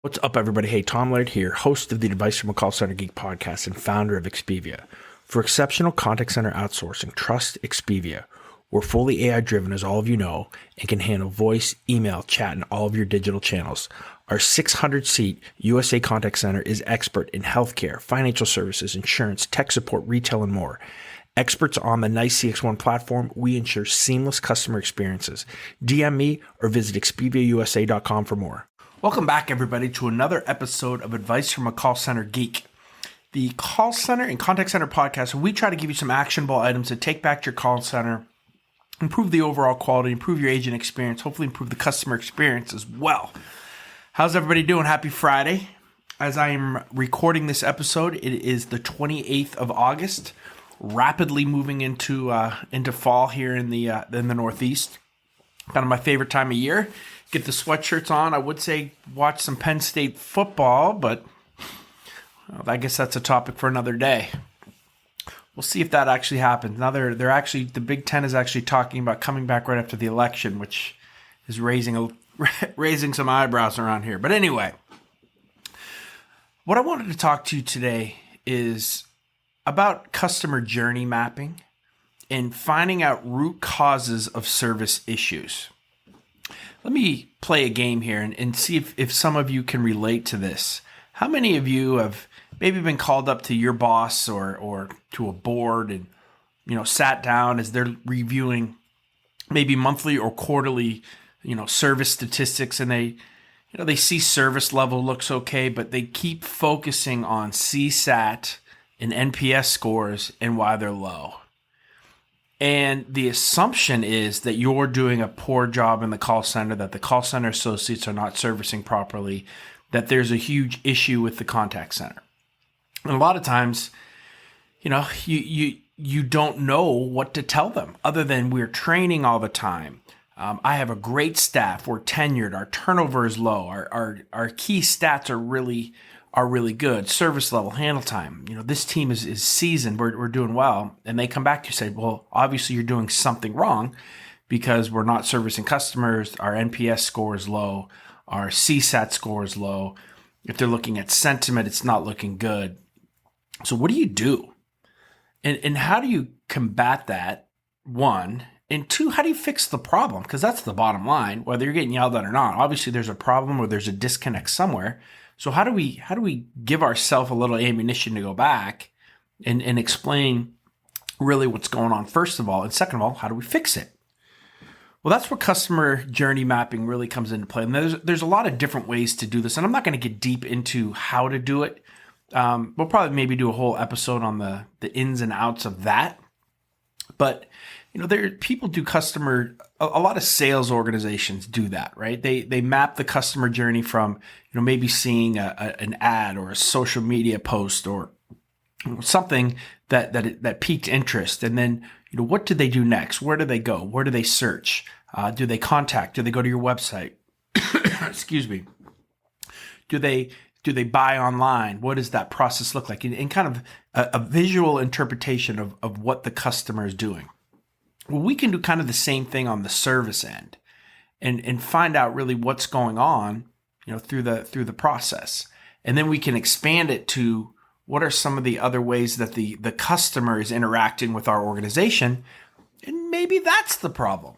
What's up, everybody? Hey, Tom Laird here, host of the Advice from a Call Center Geek podcast and founder of Expivia. For exceptional contact center outsourcing, trust Expivia. We're fully AI-driven, as all of you know, and can handle voice, email, chat, and all of your digital channels. Our 600-seat USA contact center is expert in healthcare, financial services, insurance, tech support, retail, and more. Experts on the NICE CX1 platform, we ensure seamless customer experiences. DM me or visit expiviausa.com for more. Welcome back, everybody, to another episode of Advice from a Call Center Geek, the call center and contact center podcast where we try to give you some actionable items to take back to your call center, improve the overall quality, improve your agent experience, hopefully improve the customer experience as well. How's everybody doing? Happy Friday. As I am recording this episode, it is the 28th of August, rapidly moving into fall here in the Northeast. Kind of my favorite time of year. Get the sweatshirts on. I would say watch some Penn State football, but I guess that's a topic for another day. We'll see if that actually happens. Now they're actually, the Big Ten is actually talking about coming back right after the election, which is raising some eyebrows around here. But anyway, what I wanted to talk to you today is about customer journey mapping and finding out root causes of service issues. Let me play a game here and see if some of you can relate to this. How many of you have maybe been called up to your boss or to a board and, sat down as they're reviewing maybe monthly or quarterly, service statistics, and they see service level looks okay, but they keep focusing on CSAT and NPS scores and why they're low. And the assumption is that you're doing a poor job in the call center, that the call center associates are not servicing properly, that there's a huge issue with the contact center. And a lot of times, you don't know what to tell them other than we're training all the time. I have a great staff. We're tenured. Our turnover is low. Our key stats are really good. Service level, handle time. This team is seasoned. We're doing well. And they come back to you and say, well, obviously you're doing something wrong because we're not servicing customers. Our NPS score is low. Our CSAT score is low. If they're looking at sentiment, it's not looking good. So what do you do? And how do you combat that? One. And two, how do you fix the problem? Because that's the bottom line, whether you're getting yelled at or not. Obviously there's a problem or there's a disconnect somewhere. So how do we give ourselves a little ammunition to go back and explain really what's going on, first of all? And second of all, how do we fix it? Well, that's where customer journey mapping really comes into play. And there's a lot of different ways to do this. And I'm not going to get deep into how to do it. We'll probably maybe do a whole episode on the ins and outs of that. But people do a lot of sales organizations do that, right? They map the customer journey from, maybe seeing an ad or a social media post or something that piqued interest. And then, what do they do next? Where do they go? Where do they search? Do they contact? Do they go to your website? Excuse me. Do they buy online? What does that process look like? And kind of a visual interpretation of what the customer is doing. Well, we can do kind of the same thing on the service end and find out really what's going on, through the process. And then we can expand it to what are some of the other ways that the customer is interacting with our organization. And maybe that's the problem.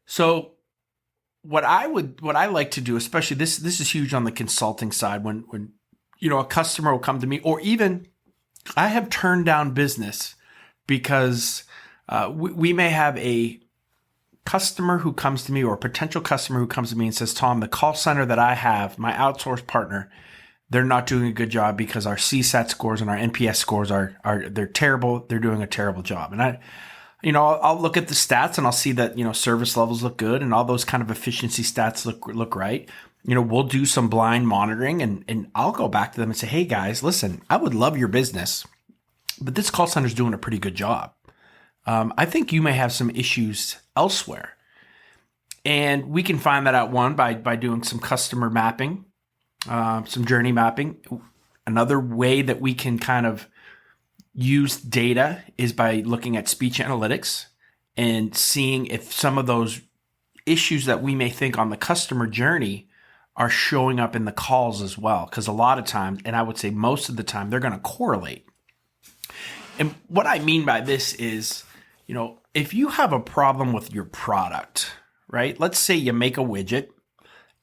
So what I like to do, especially this is huge on the consulting side when a customer will come to me, or even I have turned down business because we may have a customer who comes to me or a potential customer who comes to me and says, Tom, the call center that I have, my outsourced partner, they're not doing a good job because our CSAT scores and our NPS scores they're terrible. They're doing a terrible job. And I'll look at the stats and I'll see that, service levels look good and all those kind of efficiency stats look right. We'll do some blind monitoring and I'll go back to them and say, hey guys, listen, I would love your business, but this call center is doing a pretty good job. I think you may have some issues elsewhere. And we can find that out, one, by doing some customer mapping, some journey mapping. Another way that we can kind of use data is by looking at speech analytics and seeing if some of those issues that we may think on the customer journey are showing up in the calls as well. Because a lot of times, and I would say most of the time, they're going to correlate. And what I mean by this is, if you have a problem with your product, right? Let's say you make a widget,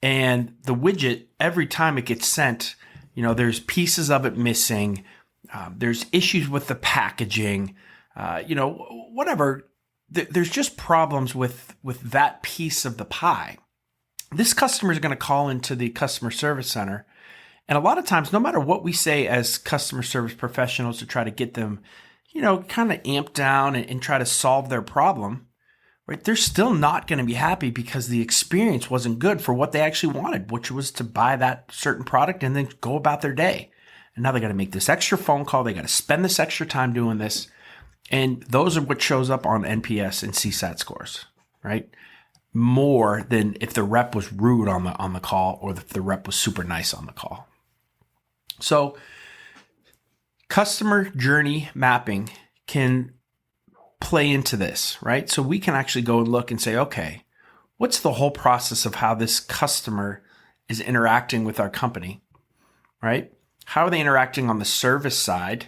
and the widget, every time it gets sent, there's pieces of it missing. There's issues with the packaging, whatever. There's just problems with that piece of the pie. This customer is going to call into the customer service center. And a lot of times, no matter what we say as customer service professionals to try to get them, kind of amped down and try to solve their problem, right? They're still not going to be happy because the experience wasn't good for what they actually wanted, which was to buy that certain product and then go about their day. And now they got to make this extra phone call. They got to spend this extra time doing this. And those are what shows up on NPS and CSAT scores, right? More than if the rep was rude on the call or if the rep was super nice on the call. So customer journey mapping can play into this, right? So we can actually go and look and say, okay, what's the whole process of how this customer is interacting with our company, right? How are they interacting on the service side?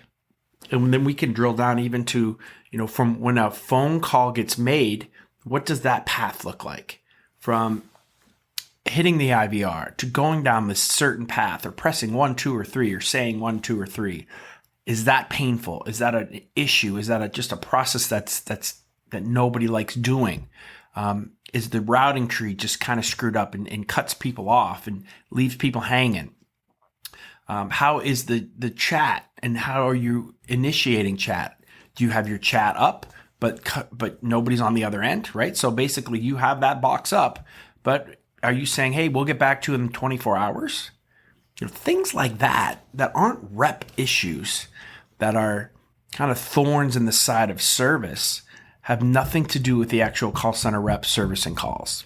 And then we can drill down even to, from when a phone call gets made, what does that path look like? From hitting the IVR to going down this certain path or pressing 1, 2, or 3 or saying 1, 2, or 3. Is that painful? Is that an issue? Is that just a process that nobody likes doing? Is the routing tree just kind of screwed up and cuts people off and leaves people hanging? How is the chat, and how are you initiating chat? Do you have your chat up, but nobody's on the other end, right? So basically you have that box up, but are you saying, hey, we'll get back to you in 24 hours? Things like that aren't rep issues, that are kind of thorns in the side of service, have nothing to do with the actual call center rep servicing calls.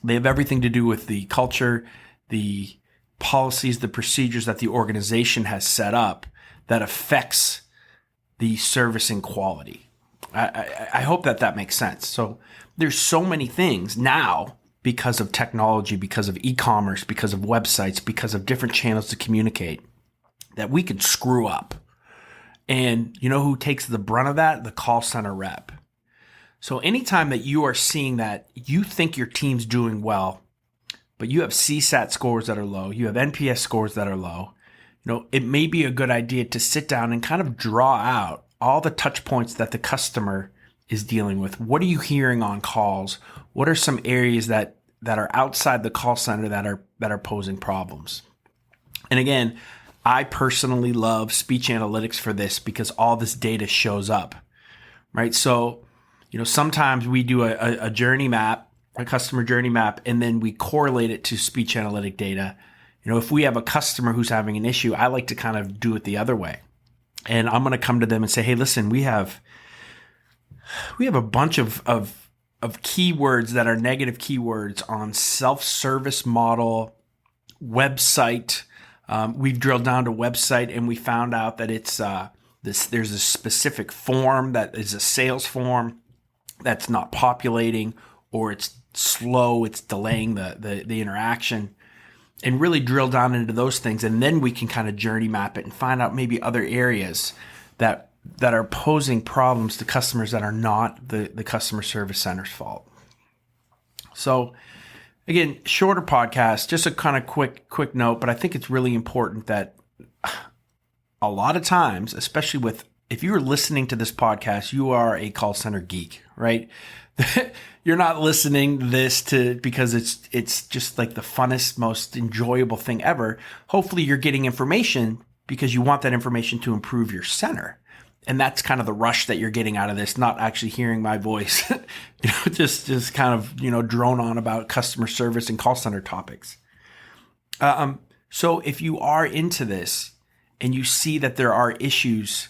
They have everything to do with the culture, the policies, the procedures that the organization has set up that affects the servicing quality. I hope that makes sense. So there's so many things now because of technology, because of e-commerce, because of websites, because of different channels to communicate, that we can screw up. And you know who takes the brunt of that? The call center rep. So anytime that you are seeing that you think your team's doing well, but you have CSAT scores that are low, you have NPS scores that are low, it may be a good idea to sit down and kind of draw out all the touch points that the customer is dealing with. What are you hearing on calls? What are some areas that are outside the call center that are posing problems? And again, I personally love speech analytics for this because all this data shows up, right? So, sometimes we do a journey map, a customer journey map, and then we correlate it to speech analytic data. If we have a customer who's having an issue, I like to kind of do it the other way. And I'm going to come to them and say, hey, listen, we have a bunch of keywords that are negative keywords on self-service model, website. We've drilled down to website and we found out that it's there's a specific form that is a sales form that's not populating, or it's slow, it's delaying the interaction, and really drill down into those things. And then we can kind of journey map it and find out maybe other areas that are posing problems to customers that are not the customer service center's fault. So again, shorter podcast, just a kind of quick note, but I think it's really important that a lot of times, especially if you're listening to this podcast, you are a call center geek, right? You're not listening to this because it's just like the funnest, most enjoyable thing ever. Hopefully you're getting information because you want that information to improve your center. And that's kind of the rush that you're getting out of this, not actually hearing my voice, just kind of, drone on about customer service and call center topics. So if you are into this and you see that there are issues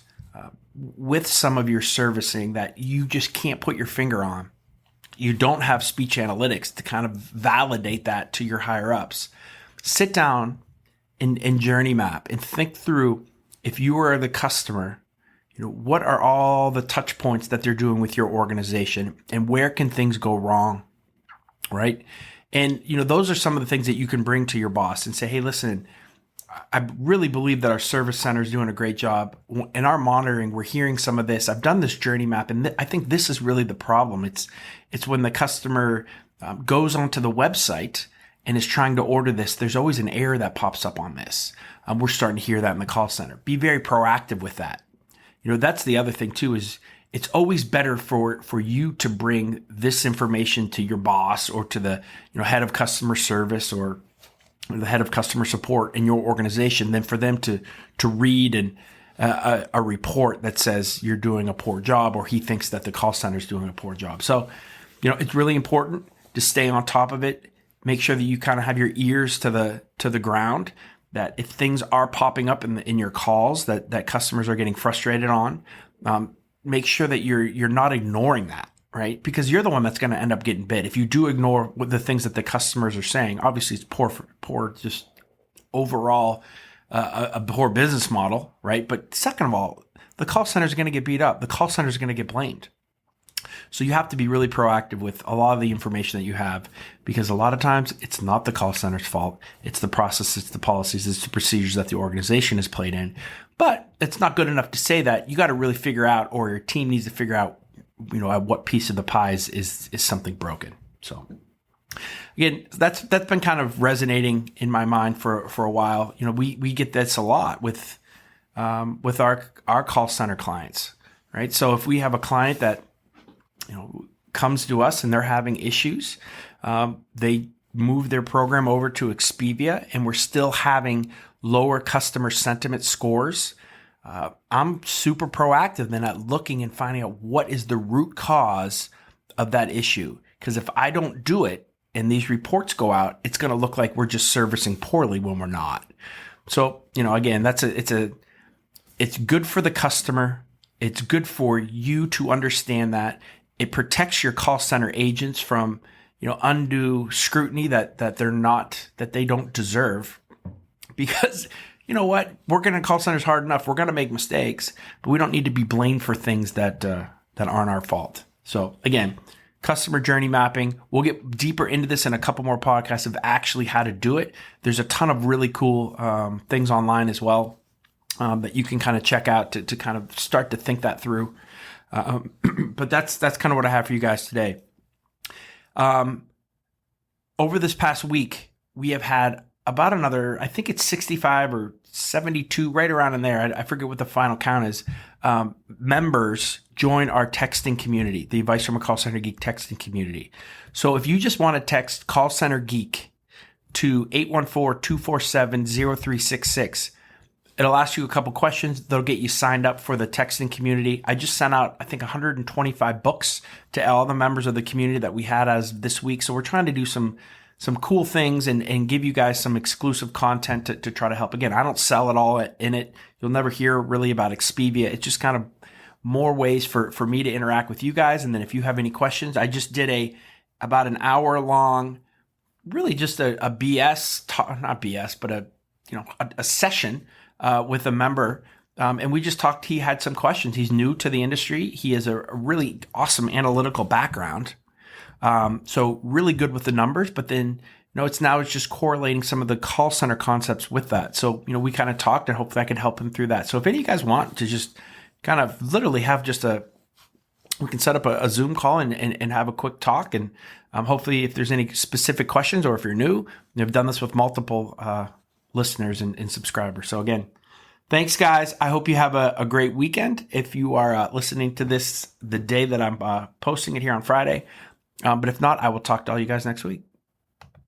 with some of your servicing that you just can't put your finger on, you don't have speech analytics to kind of validate that to your higher ups, sit down and journey map and think through, if you are the customer, what are all the touch points that they're doing with your organization and where can things go wrong, right? And, those are some of the things that you can bring to your boss and say, hey, listen, I really believe that our service center is doing a great job. In our monitoring, we're hearing some of this. I've done this journey map, and I think this is really the problem. It's when the customer goes onto the website and is trying to order this, there's always an error that pops up on this. We're starting to hear that in the call center. Be very proactive with that. That's the other thing too, is it's always better for you to bring this information to your boss or to the head of customer service or the head of customer support in your organization than for them to read a report that says you're doing a poor job or he thinks that the call center is doing a poor job. So, it's really important to stay on top of it. Make sure that you kind of have your ears to the ground, that if things are popping up in your calls that customers are getting frustrated on, make sure that you're not ignoring that. Right? Because you're the one that's going to end up getting bit. If you do ignore what the things that the customers are saying, obviously it's poor, just overall a poor business model, right? But second of all, the call center is going to get beat up. The call center is going to get blamed. So you have to be really proactive with a lot of the information that you have, because a lot of times it's not the call center's fault. It's the process, it's the policies, it's the procedures that the organization has played in. But it's not good enough to say that. You got to really figure out, or your team needs to figure out, at what piece of the pie is something broken. So again, that's been kind of resonating in my mind for a while. We get this a lot with our call center clients, right? So if we have a client that comes to us and they're having issues, they move their program over to Expivia, and we're still having lower customer sentiment scores. I'm super proactive then at looking and finding out what is the root cause of that issue. Because if I don't do it and these reports go out, it's going to look like we're just servicing poorly when we're not. So, again, it's good for the customer. It's good for you to understand that. It protects your call center agents from, undue scrutiny that they don't deserve. Because you know what? Working in call centers hard enough. We're going to make mistakes, but we don't need to be blamed for things that aren't our fault. So again, customer journey mapping. We'll get deeper into this in a couple more podcasts of actually how to do it. There's a ton of really cool things online as well that you can kind of check out to kind of start to think that through. But that's kind of what I have for you guys today. Over this past week, we have had about another, I think it's 65 or 72, right around in there. I forget what the final count is. Members join our texting community, the Advice from a Call Center Geek texting community. So if you just want to text Call Center Geek to 814-247-0366, it'll ask you a couple questions. They'll get you signed up for the texting community. I just sent out, I think, 125 books to all the members of the community that we had as this week. So we're trying to do some cool things and give you guys some exclusive content to try to help. Again, I don't sell it all in it. You'll never hear really about Expivia. It's just kind of more ways for me to interact with you guys. And then if you have any questions, I just did about an hour long, really just a BS, not BS, but a session with a member. And we just talked, he had some questions. He's new to the industry. He has a really awesome analytical background. So really good with the numbers, but then, it's just correlating some of the call center concepts with that. So, we kind of talked, and hopefully I could help him through that. So if any of you guys want to just kind of literally have we can set up a Zoom call and have a quick talk. And hopefully if there's any specific questions, or if you're new, I've done this with multiple listeners and subscribers. So again, thanks guys. I hope you have a great weekend. If you are listening to this the day that I'm posting it here on Friday. But if not, I will talk to all you guys next week.